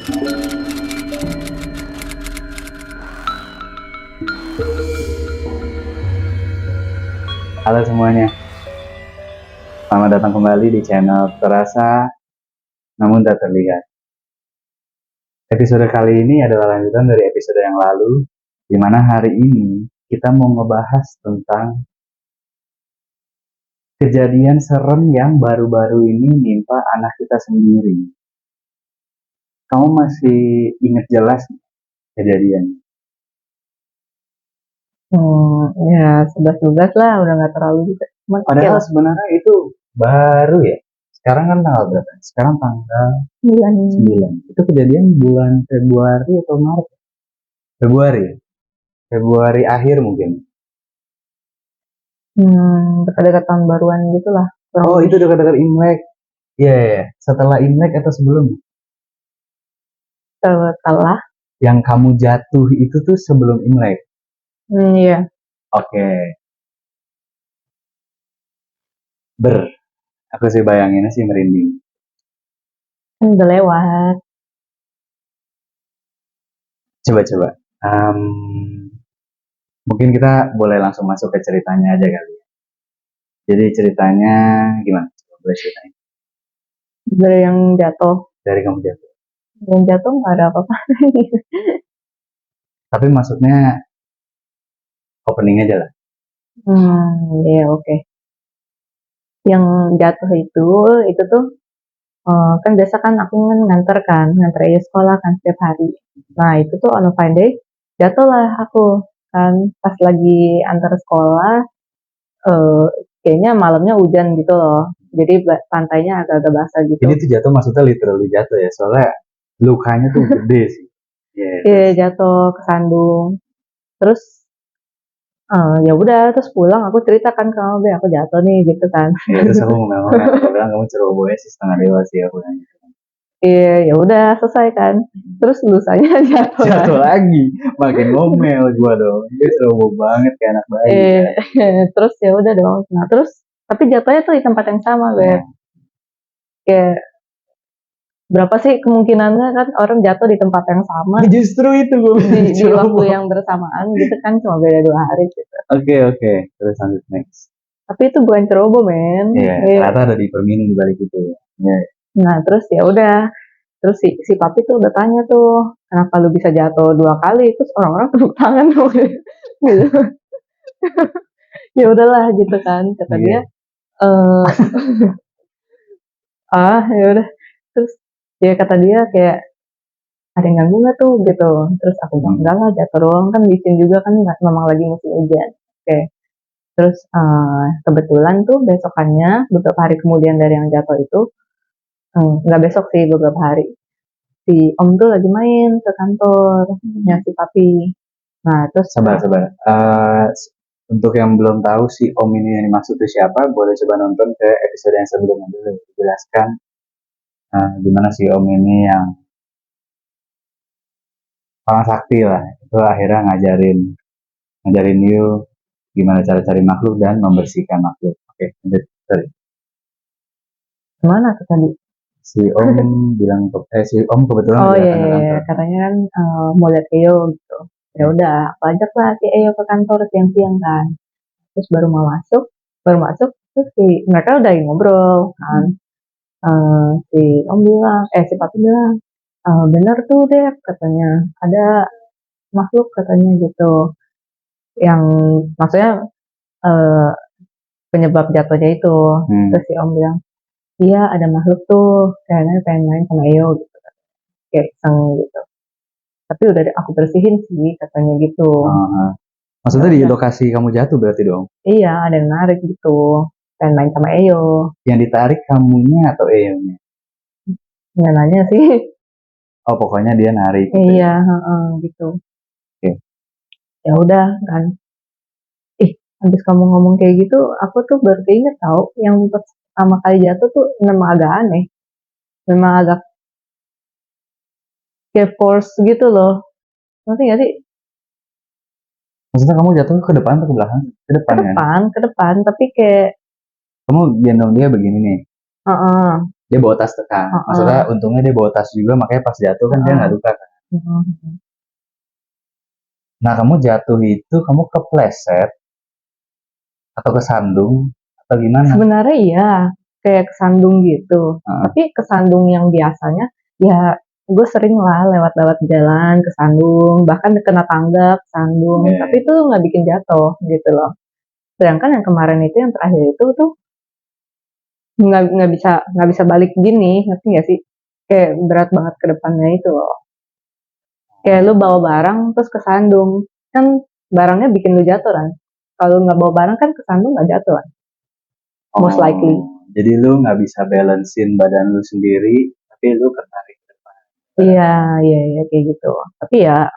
Halo semuanya, selamat datang kembali di channel Terasa Namun Tak Terlihat. Episode kali ini adalah lanjutan dari episode yang lalu, di mana hari ini kita mau ngebahas tentang kejadian serem yang baru-baru ini menimpa anak kita sendiri. Kamu masih ingat jelas kejadian? Ya 11-12 lah, udah nggak terlalu juga. Padahal sebenarnya itu baru ya. Sekarang kan tanggal berapa? Sekarang tanggal 9. Itu kejadian bulan Februari atau Maret? Februari. Februari akhir mungkin. Dekat-dekat tahun baruan gitu lah. Oh, itu dekat-dekat Imlek. Iya, yeah. Setelah Imlek atau sebelum? Setelah. Yang kamu jatuh itu tuh sebelum Imlek? Iya. Oke. Aku sih bayanginnya sih merinding. Kan udah lewat. Coba-coba. Mungkin kita boleh langsung masuk ke ceritanya aja kali ya. Jadi ceritanya gimana? Coba boleh ceritain. Dari yang jatuh. Dari kamu jatuh. Yang jatuh nggak ada apa-apa. Tapi maksudnya opening aja lah. Iya oke. Yang jatuh itu tuh kan biasa kan aku nganter aja sekolah kan setiap hari. Nah itu tuh on a fine day jatuh lah aku kan pas lagi antar sekolah, kayaknya malamnya hujan gitu loh. Jadi pantainya agak-agak basah gitu. Ini tuh jatuh maksudnya literally jatuh ya, soalnya lukanya tuh gede sih. Iya, jatuh kesandung. Terus ya udah terus pulang aku ceritakan ke kamu, aku jatuh nih gitu kan. Ya, terus aku ngomong, aku bilang kamu cerobohnya sih setengah dewa sih aku nanya. Iya, ya udah selesai kan. Terus lusanya jatuh lagi, makin ngomel gua dong. Dia ceroboh banget kayak anak bayi. Terus ya udah dong. Nah terus tapi jatuhnya tuh di tempat yang sama, Beb. Kayak berapa sih kemungkinannya kan orang jatuh di tempat yang sama? Justru itu gue di waktu yang bersamaan gitu kan, cuma beda 2 hari gitu. Oke. Terus lanjut next. Tapi itu bukan ceroboh, men. Iya, ternyata ada di permainan di balik itu ya. Nah terus ya udah, terus si papi tuh udah tanya tuh, kenapa lu bisa jatuh 2 kali? Terus orang-orang tepuk tangan tuh gitu. Ya udahlah gitu kan, kata dia. Ya udah. Terus ya kata dia kayak ada yang ganggu nggak tuh gitu. Terus aku bilang enggak lah, jatuh doang kan, licin juga kan, memang lagi musim hujan. Oke. Terus kebetulan tuh besokannya, beberapa hari kemudian dari yang jatuh itu, nggak besok sih, beberapa hari, si om tuh lagi main ke kantornya si papi. Nah terus sabar. Untuk yang belum tahu si om ini yang dimaksud itu siapa, boleh coba nonton ke episode yang sebelumnya dulu, dijelaskan gimana si om ini yang orang sakti lah, itu akhirnya ngajarin you gimana cara cari makhluk dan membersihkan makhluk. Oke, lanjut. Sorry. Kemana tuh tadi? Si om bilang si om kebetulan iya, katanya kan mau lihat Eyo gitu. Ya udah, aku ajak lah si Eyo ke kantor siang-siang kan. Terus baru masuk terus mereka udah ngobrol kan. Si om bilang, si papi bilang, bener tuh deh katanya, ada makhluk katanya gitu. Yang maksudnya penyebab jatuhnya itu. Terus si om bilang, iya ada makhluk tuh, kayaknya pengen main sama Eyo gitu. Kayak iseng gitu. Tapi udah aku bersihin sih katanya gitu. Maksudnya di lokasi kamu jatuh berarti dong? Iya, ada yang narik gitu. Pengen main sama Eyo. Yang ditarik kamunya atau Eyonya? Nggak nanya sih. Oh, pokoknya dia narik. Gitu. Iya, gitu. Oke. Ya udah kan. Habis kamu ngomong kayak gitu, aku tuh baru keinget tau, yang pertama kali jatuh tuh memang agak aneh. Memang agak kayak force gitu loh. Ngerti gak sih? Maksudnya kamu jatuh ke depan atau ke belakang? Ke depan, ke depan, tapi kayak kamu gendong dia begini nih. Dia bawa tas kan. Maksudnya untungnya dia bawa tas juga, makanya pas jatuh kan dia nggak luka kan. Nah, kamu jatuh itu kamu kepleset atau kesandung atau gimana? Sebenarnya iya, kayak kesandung gitu. Tapi kesandung yang biasanya ya gue sering lah lewat-lewat jalan kesandung, bahkan kena tangga kesandung, tapi itu nggak bikin jatuh gitu loh. Sedangkan yang kemarin itu yang terakhir itu tuh nggak bisa balik gini, ngerti nggak sih? Kayak berat banget ke depannya itu loh. Kayak lu bawa barang terus kesandung, kan barangnya bikin lu jatuh kan. Kalau nggak bawa barang kan kesandung nggak jatuh kan. Most likely. Jadi lu nggak bisa balancein badan lu sendiri, tapi lu ketarik ke depan. Iya kayak gitu. Tapi ya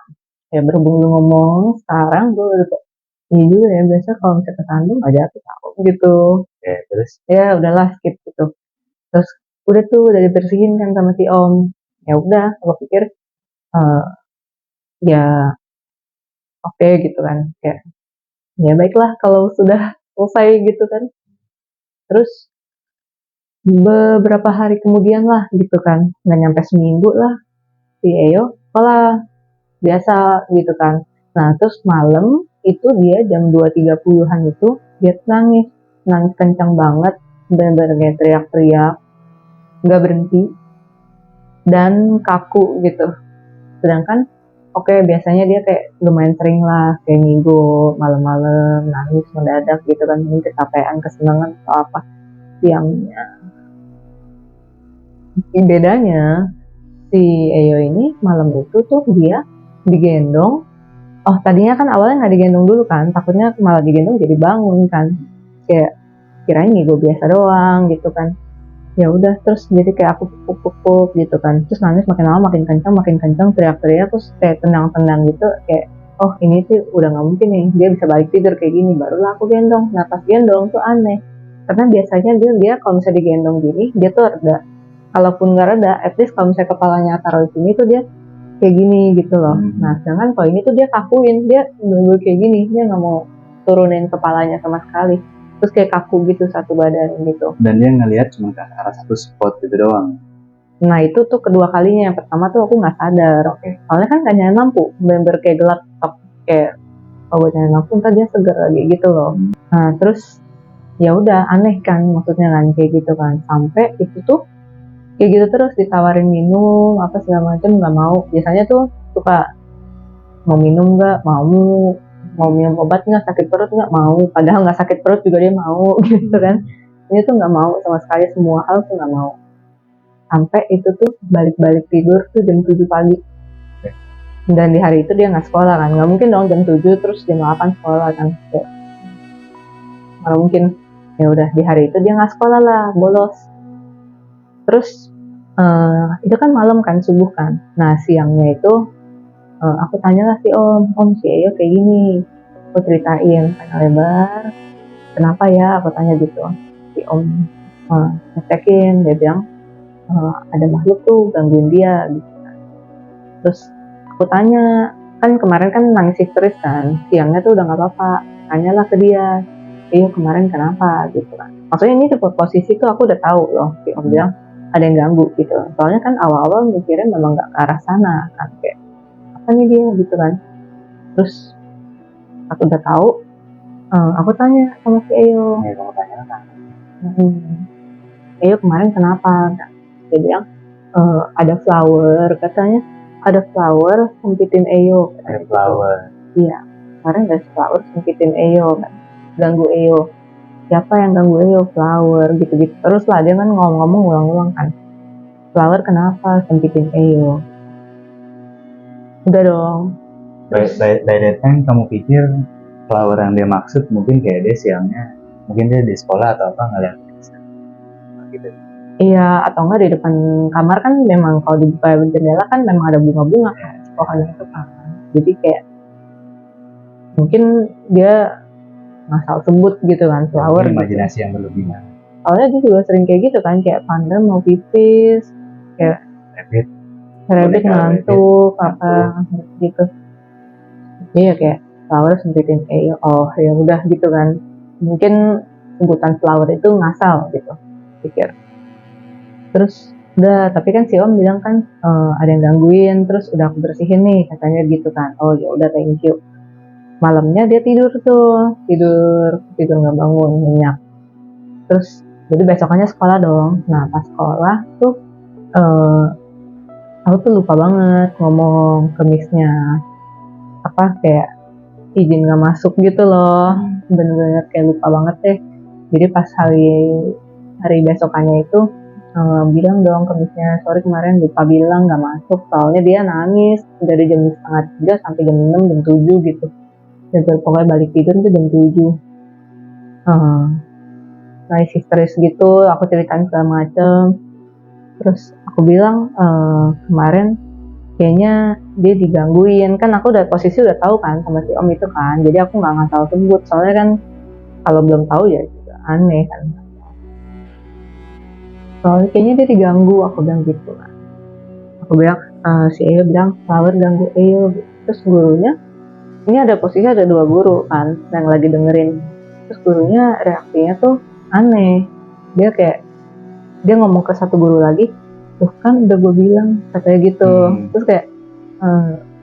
berhubung lu ngomong sekarang gue udah kayak, iya juga ya biasa kalau misalnya kesandung nggak jatuh tau gitu. Ya, terus Ya udahlah skip gitu. Terus udah tuh udah dibersihin kan sama si om. Ya udah, aku pikir ya oke gitu kan. Kayak ya baiklah kalau sudah selesai gitu kan. Terus beberapa hari kemudian lah gitu kan, nggak nyampe seminggu lah si Eyo sekolah biasa gitu kan. Nah terus malam itu dia jam 2.30-an itu dia nangis kencang banget, bener-bener kayak teriak-teriak nggak berhenti dan kaku gitu. Sedangkan oke, biasanya dia kayak lumayan sering lah kayak minggu malam-malam nangis mendadak gitu kan, mungkin kecapean, kesenangan atau apa siangnya. Bedanya si Eyo ini malam itu tuh dia digendong. Oh tadinya kan awalnya nggak digendong dulu kan, takutnya malah digendong jadi bangun kan, kayak kirain nih gue biasa doang gitu kan. Ya udah terus jadi kayak aku pupuk gitu kan, terus nangis makin lama makin kencang teriak-teriak, terus kayak tenang-tenang gitu, kayak oh ini sih udah nggak mungkin nih dia bisa balik tidur kayak gini, barulah aku gendong. Nah pas gendong tuh aneh, karena biasanya dia kalau misalnya digendong gini dia tuh reda, kalaupun nggak reda at least kalau misalnya kepalanya taruh di sini tuh dia kayak gini gitu loh. Nah sedangkan kalau ini tuh dia kakuin, dia bener-bener kayak gini, dia nggak mau turunin kepalanya sama sekali, terus kayak kaku gitu satu badan gitu. Dan dia ngelihat cuma ke arah satu spot gitu doang. Nah itu tuh kedua kalinya, yang pertama tuh aku nggak sadar, soalnya kan nggak nyalain lampu, bener-bener kayak gelap, kayak kalau buat nyalain lampu ntar dia seger lagi gitu loh. Nah terus ya udah aneh kan, maksudnya kan kayak gitu kan, sampai itu tuh kayak gitu terus ditawarin minum apa segala macam nggak mau. Biasanya tuh suka mau minum nggak mau minum obat nggak, sakit perut nggak mau, padahal nggak sakit perut juga dia mau gitu kan. Ini tuh nggak mau sama sekali, semua hal tuh nggak mau. Sampai itu tuh balik tidur tuh jam 7 pagi, dan di hari itu dia nggak sekolah kan, nggak mungkin dong jam 7 terus jam 8 sekolah kan, nggak mungkin. Ya udah di hari itu dia nggak sekolah lah, bolos. Terus itu kan malam kan, subuh kan. Nah siangnya itu aku tanya lah si om si Eyo kayak gini, aku ceritain panjang lebar kenapa ya, aku tanya gitu. Si om ngecekin, dia bilang ada makhluk tuh gangguin dia gitu. Terus aku tanya, kan kemarin kan nangis histeris kan, siangnya tuh udah nggak apa-apa, tanyalah ke dia, kemarin kenapa gitu kan. Maksudnya ini di posisi tuh aku udah tahu loh, si om bilang ada yang ganggu gitu. Soalnya kan awal-awal mikirnya memang nggak ke arah sana kan, kayak apa nih dia gitu kan. Terus aku udah tahu, aku tanya sama si Eyo, Eyo kemarin kenapa? Dia bilang ada flower, katanya ada flower sempitin Eyo. Ada flower. Iya, kemarin ada flower sempitin Eyo kan, ganggu Eyo. Siapa yang ganggu Eyo? Flower gitu-gitu terus lah, dia kan ngomong-ngomong ulang-ulang kan, flower kenapa sempitin Eyo. Udah dong. By that time kamu pikir flower yang dia maksud mungkin kayak dia siangnya, mungkin dia di sekolah atau apa ngeliat gitu. Iya, atau enggak di depan kamar kan memang kalau dibuka jendela kan memang ada bunga-bunga kan, pohonnya itu kan. Jadi kayak mungkin dia ngasal sebut gitu kan, flower gitu. Imajinasi yang berlebihan. Soalnya dia juga sering kayak gitu kan, kayak panda mau pipis, kayak rabbit ngantuk apa gitu. Iya kayak flower sempitin oh ya udah gitu kan, mungkin sebutan flower itu ngasal gitu pikir. Terus udah, tapi kan si om bilang kan ada yang gangguin, terus udah aku bersihin nih katanya gitu kan. Oh ya udah, thank you. Malamnya dia tidur tuh, tidur nggak bangun, nyenyak. Terus jadi besokannya sekolah dong. Nah pas sekolah tuh eh, aku tuh lupa banget ngomong ke missnya apa kayak izin nggak masuk gitu loh. Bener-bener kayak lupa banget deh. Jadi pas hari besokannya itu bilang dong ke missnya, sorry kemarin lupa bilang nggak masuk, soalnya dia nangis dari jam 2:30 sampai jam 6, jam 7 gitu. Dan pokoknya balik tidur tuh jam 7. Nangis histeris gitu, aku ceritain segala macem. Terus aku bilang kemarin kayaknya dia digangguin, kan aku udah posisi udah tahu kan sama si om itu kan, jadi aku nggak ngasal sebut, soalnya kan kalau belum tahu ya juga aneh kan. Soalnya kayaknya dia diganggu, aku bilang gitu kan. Aku bilang si Eyo bilang Flower ganggu Eyo. Terus gurunya, ini ada posisi ada 2 guru kan yang lagi dengerin. Terus gurunya reaksinya tuh aneh, dia kayak dia ngomong ke satu guru lagi, tuh kan udah gue bilang katanya gitu. Terus kayak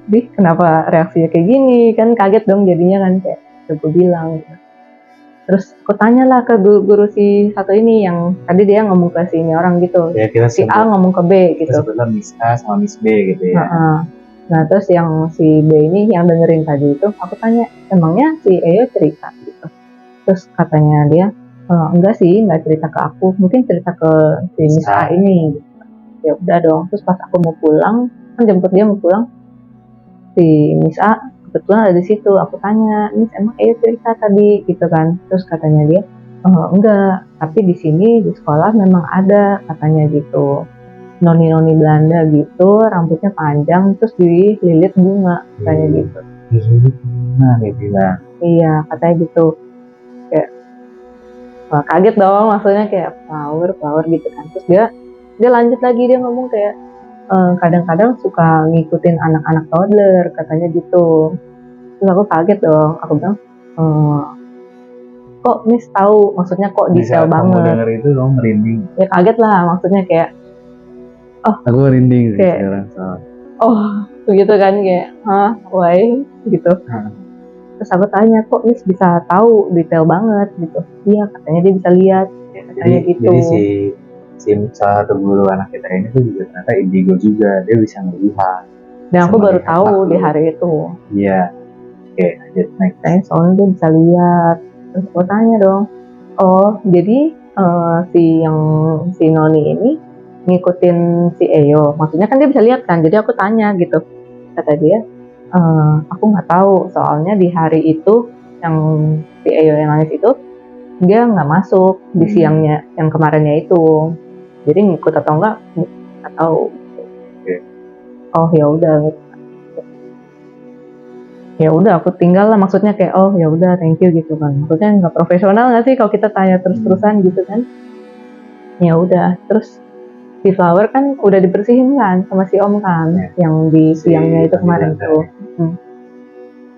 Bih kenapa reaksinya kayak gini, kan kaget dong jadinya kan, kayak udah gue bilang gitu. Terus aku tanya lah ke guru si satu ini yang tadi dia ngomong ke si ini orang gitu, Ya, kita si A ngomong ke B gitu. Sebetulnya Miss A sama Miss B gitu ya. Nah terus yang si B ini yang dengerin tadi itu, aku tanya emangnya si Eyo cerita gitu. Terus katanya dia enggak sih, enggak cerita ke aku, mungkin cerita ke si Miss A ini gitu. Ya udah dong. Terus pas aku mau pulang, kan jemput dia mau pulang, si Miss A kebetulan ada di situ. Aku tanya, Miss emang Eyo cerita tadi gitu kan. Terus katanya dia enggak, tapi di sini di sekolah memang ada katanya gitu, noni-noni Belanda gitu, rambutnya panjang terus dililit bunga katanya gitu. Nah dia bilang Iya katanya gitu. Kayak wah, kaget dong, maksudnya kayak flower gitu kan. Terus dia lanjut lagi, dia ngomong kayak kadang-kadang suka ngikutin anak-anak toddler katanya gitu. Terus aku kaget dong, aku bilang kok Miss tahu, maksudnya kok detail banget. Kamu denger itu dong merinding. Ya kaget lah, maksudnya kayak aku merinding sih kayak, sekarang. begitu kan, kayak why gitu. Terus aku tanya, kok Miss bisa tahu detail banget gitu? Iya katanya dia bisa lihat katanya gitu. Jadi si salah satu guru anak kita ini tuh juga ternyata indigo juga, dia bisa melihat. Dan aku baru tahu di hari itu. Iya. Oke, lanjut next. Soalnya dia bisa lihat. Terus aku tanya dong, oh jadi si Noni ini ngikutin si Eyo, maksudnya kan dia bisa lihat kan, jadi aku tanya gitu. Kata dia, aku nggak tahu, soalnya di hari itu yang si Eyo yang nangis itu dia nggak masuk di siangnya yang kemarinnya itu, jadi ngikut atau nggak tahu. Oh ya udah, aku tinggal lah, maksudnya kayak oh ya udah thank you gitu kan, maksudnya nggak profesional nggak sih kalau kita tanya terus-terusan gitu kan. Ya udah, terus si Flower kan udah dibersihin kan sama si om kan, yang di siangnya itu kemarin tuh.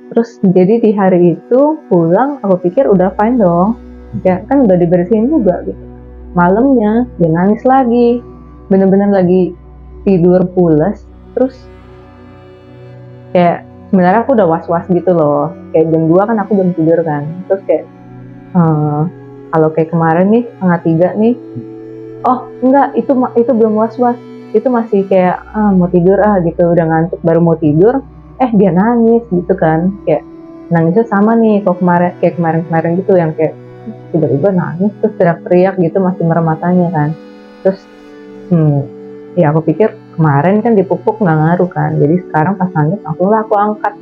Terus jadi di hari itu pulang aku pikir udah fine dong, ya kan udah dibersihin juga gitu. Malamnya dia nangis lagi, bener-bener lagi tidur pules. Terus kayak sebenarnya aku udah was-was gitu loh, kayak jam 2 kan aku belum tidur kan. Terus kayak kalau kayak kemarin nih 2:30 nih, oh enggak, itu belum was-was, itu masih kayak mau tidur gitu, udah ngantuk baru mau tidur, dia nangis gitu kan, kayak nangisnya sama nih kayak kemarin gitu, yang kayak tiba-tiba nangis terus teriak-teriak gitu, masih merem matanya kan. Terus ya aku pikir kemarin kan dipupuk nggak ngaruh kan, jadi sekarang pas nangis langsung lah aku angkat,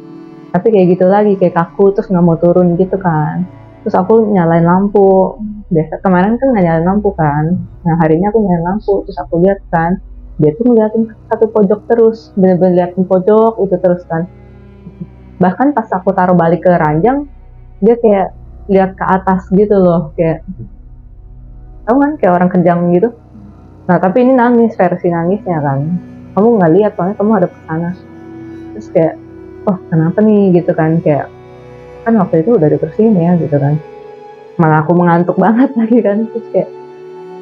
tapi kayak gitu lagi, kayak kaku terus nggak mau turun gitu kan. Terus aku nyalain lampu, biasa kemarin kan nggak nyalain lampu kan, nah hari ini aku nyalain lampu. Terus aku lihat kan dia tuh ngeliatin satu pojok terus, bener-bener liatin pojok itu terus kan. Bahkan pas aku taruh balik ke ranjang, dia kayak lihat ke atas gitu loh, kayak tahu kan kayak orang kejang gitu. Nah tapi ini nangis, versi nangisnya kan, kamu nggak lihat soalnya kamu ada kesana. Terus kayak kenapa nih gitu kan, kayak kan waktu itu udah dibersihin ya gitu kan, malah aku mengantuk banget lagi kan. Terus kayak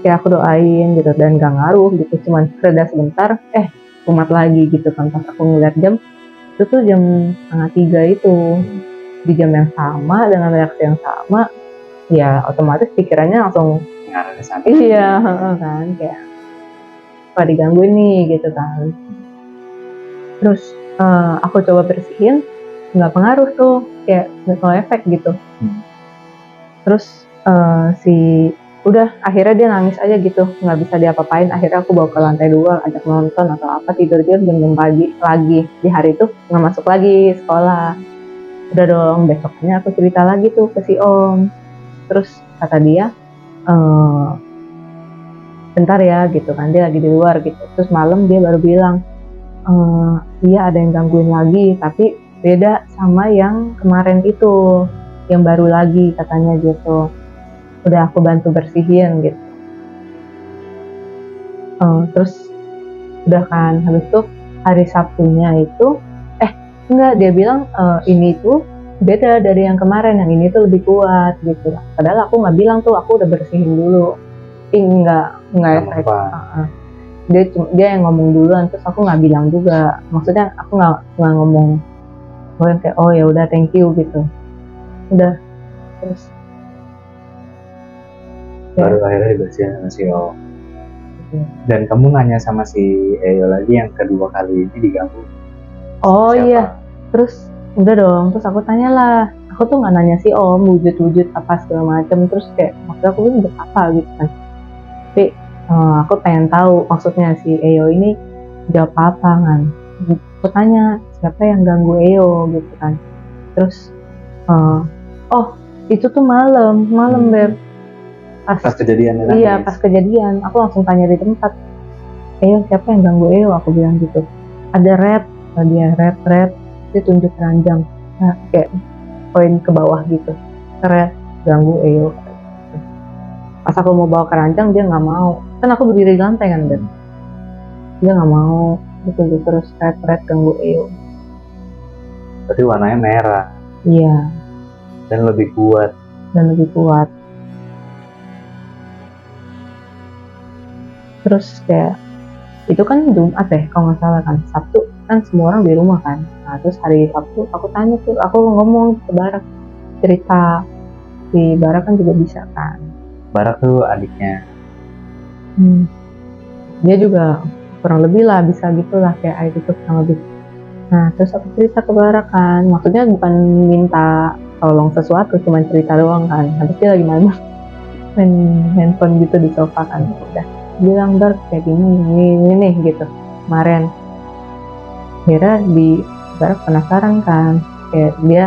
kayak aku doain gitu dan gak ngaruh gitu, cuman reda sebentar kumat lagi gitu kan. Pas aku ngeliat jam, itu tuh jam 2:30 itu, di jam yang sama dengan reaksi yang sama, ya otomatis pikirannya langsung ngarah ke sana. iya kan, kayak apa digangguin nih gitu kan. Terus aku coba bersihin, nggak pengaruh tuh, kayak no efek gitu. Terus si udah akhirnya dia nangis aja gitu, nggak bisa diapa-apain. Akhirnya aku bawa ke lantai 2, ajak nonton atau apa, tidur dia jam pagi lagi. Di hari itu nggak masuk lagi sekolah. Udah dong, besoknya aku cerita lagi tuh ke si Om. Terus kata dia, bentar ya gitu kan, dia lagi di luar gitu. Terus malam dia baru bilang, iya ada yang gangguin lagi, tapi beda sama yang kemarin itu, yang baru lagi katanya gitu. Udah aku bantu bersihin gitu. Terus udah kan, habis itu hari Sabtunya itu enggak, dia bilang ini tuh beda dari yang kemarin, yang ini tuh lebih kuat gitu. Padahal aku nggak bilang tuh, aku udah bersihin dulu. Nggak efek. Dia yang ngomong duluan, terus aku nggak bilang juga. Maksudnya aku nggak ngomong, gue kayak oh ya udah thank you gitu. Udah terus baru akhirnya dibersihin sama si O. Dan kamu nanya sama si Eyo lagi yang kedua kali ini diganggu. Oh siapa? Iya, terus udah dong, terus aku tanya lah. Aku tuh nggak nanya si Om wujud-wujud apa segala macam, terus kayak maksud aku wujud apa gitu kan. Tapi aku pengen tahu maksudnya si Eyo ini jawab apa kan. Aku tanya siapa yang ganggu Eyo gitu kan. Terus oh itu tuh malam Beb. Pas kejadian Iya, pas kejadian aku langsung tanya di tempat, Eyo siapa yang ganggu Eyo, aku bilang gitu. Ada red, dia red dia tunjuk keranjang, nah kayak poin ke bawah gitu, red ganggu Eyo. Pas aku mau bawa keranjang dia nggak mau, kan aku berdiri di lantai kan, Beb. Dia nggak mau gitu, terus red ganggu Eyo. Berarti warnanya merah. Iya. Dan lebih kuat. Terus kayak itu kan Jumat kalau nggak salah kan, Sabtu kan semua orang di rumah kan. Nah terus hari Sabtu aku tanya tuh, aku ngomong ke Barak, cerita si Barak kan juga bisa kan. Barak tuh adiknya. Dia juga kurang lebih lah bisa gitulah kayak air itu kurang lebih. Nah terus aku cerita ke Barak kan, maksudnya bukan minta tolong sesuatu, cuma cerita doang kan. Habis dia lagi main handphone gitu di sofa kan, udah bilang Barak kayak gini nih gitu kemarin. Akhirnya di Barak penasaran kan, kayak dia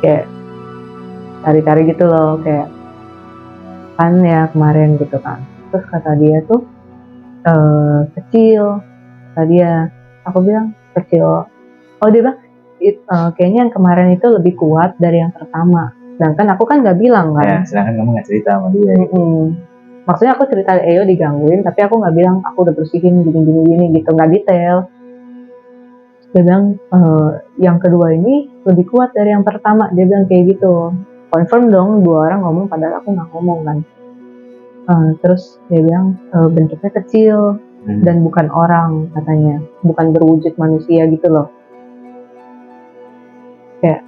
kayak cari-cari gitu loh, kayak kan ya kemarin gitu kan. Terus kata dia tuh kecil, kata dia. Aku bilang kecil. Oh dia bilang kayaknya yang kemarin itu lebih kuat dari yang pertama. Sedangkan aku kan nggak bilang kan. Ya, sedangkan kamu nggak cerita sama dia. Maksudnya aku cerita Eyo digangguin, tapi aku nggak bilang aku udah bersihin gini gitu, nggak detail. Dia bilang yang kedua ini lebih kuat dari yang pertama. Dia bilang kayak gitu. Confirm dong, dua orang ngomong padahal aku nggak ngomong kan. Terus dia bilang bentuknya kecil dan bukan orang katanya, bukan berwujud manusia gitu loh. Kayak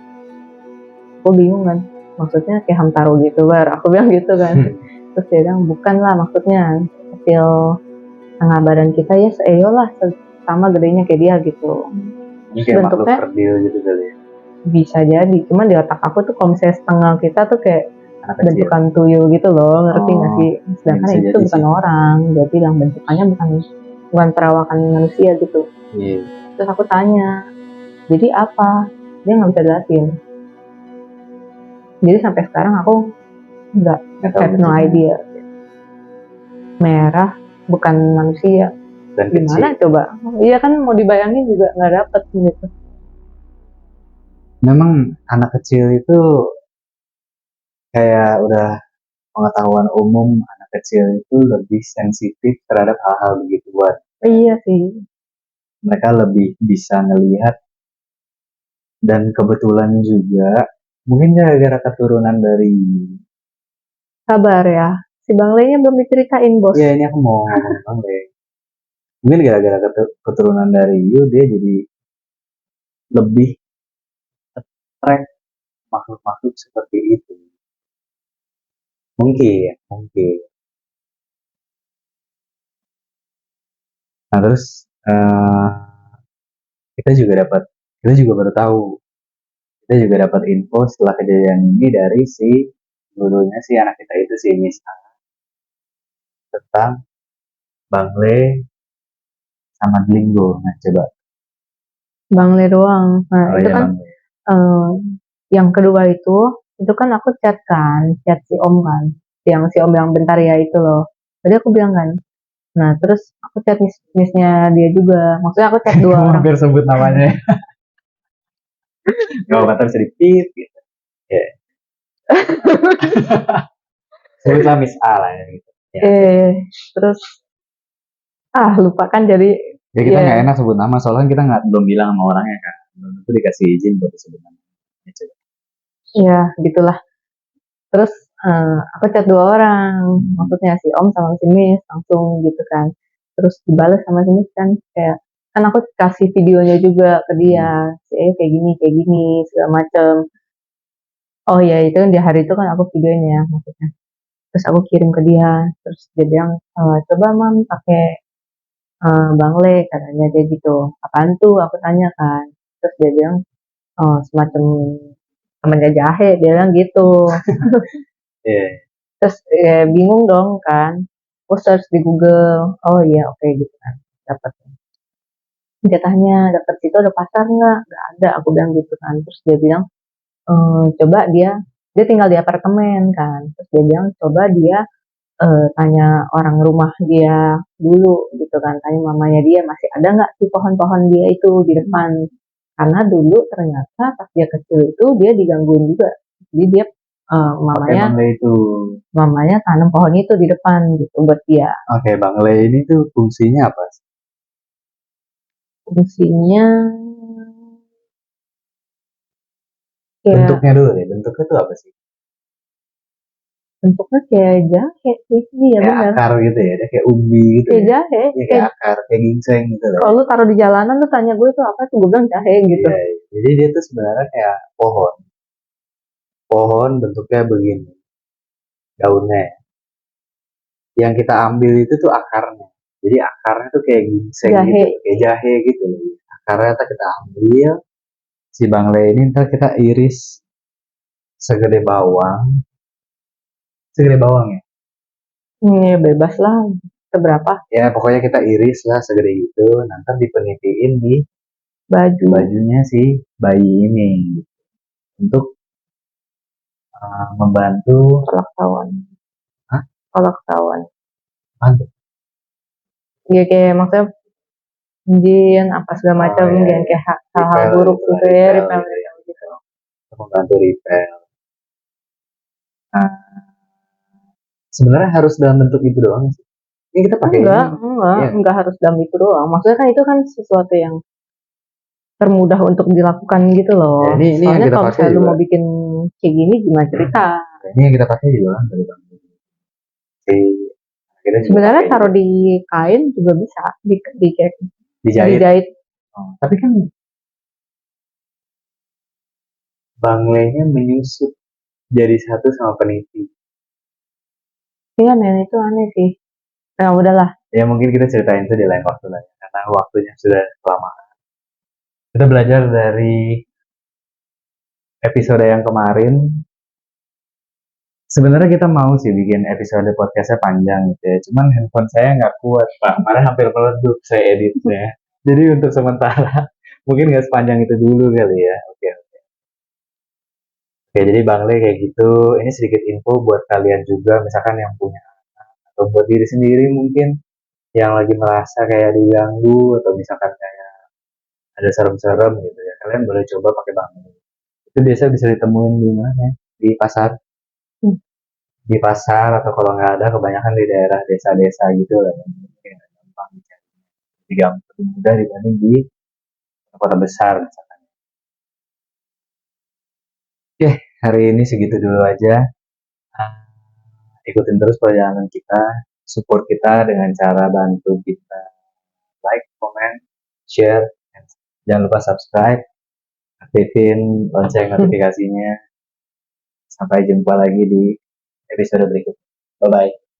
aku bingung kan, maksudnya kayak Hamtaro gitu Bar, aku bilang gitu kan. Terus dia bilang bukan lah, maksudnya kecil tengah badan kita ya, se-Eyo lah, sama gedenya kayak dia gitu. Ini kayak makhluk kerdil gitu kali ya. Bisa jadi, cuman di otak aku tuh kalau misalnya setengah kita tuh kayak bentukan tuyul gitu loh, ngerti nggak sih? Sedangkan itu bukan orang, dia bilang bentukannya bukan perawakan manusia gitu. Terus aku tanya, jadi apa? Dia nggak bisa jelasin. Jadi sampai sekarang aku nggak have no idea. Merah bukan manusia. Dan gimana kecil. Coba? Iya kan mau dibayangin juga nggak dapet gitu. Memang anak kecil itu kayak udah pengetahuan umum, anak kecil itu lebih sensitif terhadap hal-hal begituan. Iya sih. Mereka lebih bisa ngelihat, dan kebetulan juga mungkin gara-gara keturunan dari Sabar ya. Si Bang Lenya belum diceritain, Bos. Iya, ini aku mau ngomongin Bang Le. Mungkin gara-gara keturunan dari Yu, dia jadi lebih attract makhluk-makhluk seperti itu. Mungkin, mungkin. Nah terus kita juga dapat, kita juga baru tahu, kita juga dapat info setelah kejadian ini dari si gurunya si anak kita itu si Miss A, tentang Bang Le sama Glingo. Nah coba. Bang Le doang. Nah, Oh itu iya kan Bang Le. yang kedua itu kan aku chat si Om kan. Yang si Om yang bentar ya itu loh. Tadi aku bilang kan. Nah, terus aku chat miss-nya dia juga. Maksudnya aku chat dua Kamu orang. hampir sebut namanya. Gak apa-apa sedikit gitu. Ya. Sebutlah Miss A lah ya gitu. Ya. Terus lupa kan jadi Ya kita nggak enak sebut nama soalnya kita nggak belum bilang sama orangnya kan. Belum tentu dikasih izin buat disebut nama. Ya, coba. Iya, gitulah. Terus aku chat dua orang, maksudnya si Om sama si Miss langsung gitu kan. Terus dibalas sama si Miss kan kayak kan aku kasih videonya juga ke dia, kayak gini segala macem. Oh ya itu di hari itu kan aku videonya maksudnya. Terus aku kirim ke dia, terus dia bilang coba mam pakai Bang Le katanya dia gitu. Apaan tuh? Aku tanya kan. Terus dia bilang semacam temannya jahe, dia bilang gitu. Iya. Terus bingung dong kan. Aku search di Google. Oh iya oke gitu kan. Dapat. Dia tanya dapat situ ada pasar nggak? Nggak ada. Aku bilang gitu kan. Terus dia bilang coba dia tinggal di apartemen kan. Terus dia bilang coba dia tanya orang rumah dia dulu gitu kan. Tanya mamanya dia masih ada nggak sih pohon-pohon dia itu di depan. Karena dulu ternyata pas dia kecil itu dia digangguin juga. Jadi dia Pakai Bang Le itu. mamanya tanam pohon itu di depan gitu buat dia. Oke, Bang Le ini tuh fungsinya apa sih? Fungsinya ya Bentuknya dulu deh. Bentuknya tuh apa sih? bentuknya kayak jahe sih, iya Kayak benar. akar gitu ya. Dia kayak umbi gitu Kayak ya. jahe. Iya kayak akar, kayak ginseng gitu lah. Kalau lu taruh di jalanan lu tanya gue itu apa sih, gue bilang jahe gitu. Iya, iya. Jadi dia tuh sebenarnya kayak pohon. Pohon bentuknya begini. Daunnya. Yang kita ambil itu tuh akarnya. Jadi akarnya tuh kayak ginseng Jahe. gitu. Kayak jahe gitu. Akarnya tuh kita ambil. Si Bang Le ini ntar kita iris segede bawang. Segede bawang ya? Ya bebas lah. Seberapa Ya pokoknya kita iris lah segede itu. Nanti dipenitiin di bajunya si bayi ini. Untuk membantu kolak tawan. Hah? Kolak tawan. Bantu. Ya kayak maksudnya jin apa segala macam, Oh, iya, kayak iya. hal-hal Repel buruk gitu, gitu ya, repel repel gitu ya. gitu. Untuk membantu repel. Nah, sebenarnya harus dalam bentuk itu doang sih. Ini kita pakai Enggak, ini. Iya. enggak harus dalam itu doang. Maksudnya kan itu kan sesuatu yang termudah untuk dilakukan gitu loh. Ya, ini yang Soalnya kita kalau pakai misalnya lu juga. mau bikin kayak gini gimana cerita? Ini yang kita pakai juga kan dari Bang. Si kita juga Sebenarnya pakai taruh juga. di kain juga bisa, Dijahit. dijahit. Oh, tapi kan Bang Le-nya menyusup jadi satu sama peniti. Iya men itu aneh sih. Nah udahlah. Ya mungkin kita ceritain itu di lain waktu lah. Karena waktunya sudah lama. Kita belajar dari episode yang kemarin. Sebenarnya kita mau sih bikin episode podcastnya panjang gitu ya. Cuman handphone saya nggak kuat Pak. Kemarin hampir meledup saya editnya. Jadi untuk sementara mungkin nggak sepanjang itu dulu kali ya. Oke. Oke, jadi Bang Le kayak gitu. Ini sedikit info buat kalian juga, misalkan yang punya anak atau buat diri sendiri mungkin yang lagi merasa kayak diganggu atau misalkan kayak ada serem-serem gitu ya. Kalian boleh coba pakai Bang Le. Itu biasa bisa ditemuin di mana? Di pasar. Di pasar atau kalau nggak ada kebanyakan di daerah desa-desa gitu lah yang mungkin gampang dicari. Lebih gampang mudah dibanding di kota besar misalkan. Oke, hari ini segitu dulu aja. ikutin terus perjalanan kita, support kita dengan cara bantu kita like, comment, share, dan jangan lupa subscribe, aktifin lonceng notifikasinya. Sampai jumpa lagi di episode berikutnya. Bye bye.